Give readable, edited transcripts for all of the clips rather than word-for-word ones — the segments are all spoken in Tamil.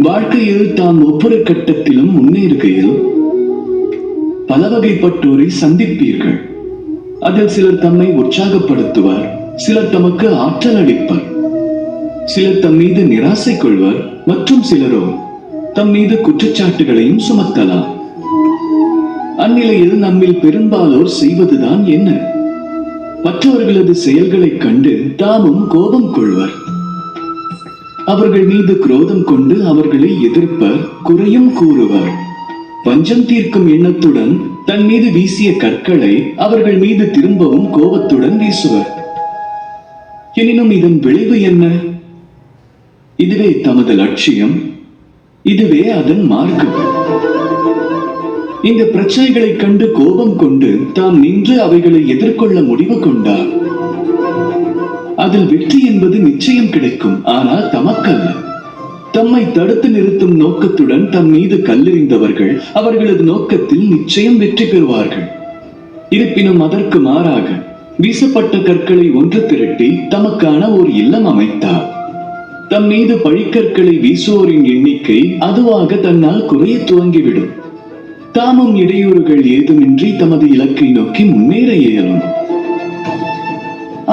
வாழ்க்கையில் தாம் ஒவ்வொரு கட்டத்திலும் முன்னேறுகையில் பல வகைப்பட்டோரை சந்திப்பீர்கள். அதில் சிலர் தம்மை உற்சாகப்படுத்துவார், சிலர் தமக்கு ஆற்றல் அளிப்பர், சிலர் தம் மீது நிராசை கொள்வர், மற்றும் சிலரோ தம் மீது குற்றச்சாட்டுகளையும் சுமத்தலாம். அந்நிலையில் நம்மில் பெரும்பாலோர் செய்வதுதான் என்ன? மற்றவர்களது செயல்களை கண்டு தாமும் கோபம் கொள்வர். அவர்கள் மீது குரோதம் கொண்டு அவர்களை எதிர்ப்பர், குறையும் கூறுவர். பஞ்சம் தீர்க்கும் எண்ணத்துடன் தன் மீது வீசிய கற்களை அவர்கள் மீது திரும்பவும் கோபத்துடன் வீசுவர். எனினும் இதன் விளைவு என்ன? இதுவே தமது லட்சியம், இதுவே அதன் மார்க்கம். இந்த பிரச்சனைகளை கண்டு கோபம் கொண்டு தாம் நின்று அவைகளை எதிர்கொள்ள முடிவு கொண்டார். அதில் வெற்றி என்பது நிச்சயம் கிடைக்கும், ஆனால் தமக்கல்ல. தம்மை தடுத்து நிறுத்தும் நோக்கத்துடன் தம் மீது கல்லெறிந்தவர்கள் அவர்களது நோக்கத்தில் நிச்சயம் வெற்றி பெறுவார்கள். இருப்பினும் அதற்கு மாறாக வீசப்பட்ட கற்களை ஒன்று திரட்டி தமக்கான ஒரு இல்லம் அமைத்தார். தம் மீது பழிக்கற்களை வீசுவோரின் எண்ணிக்கை அதுவாக தன்னால் குறைய துவங்கிவிடும். தாமும் இடையூறுகள் ஏதுமின்றி தமது இலக்கை நோக்கி முன்னேற இயலும்.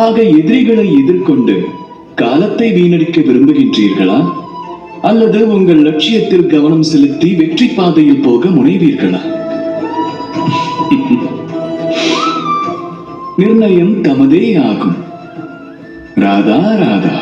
ஆக எதிரிகளை எதிர்கொண்டு காலத்தை வீணடிக்க விரும்புகின்றீர்களா, அல்லது உங்கள் லட்சியத்தில் கவனம் செலுத்தி வெற்றி பாதையில் போக முனைவீர்களா? நிர்ணயம் தமதே ஆகும். ராதா ராதா.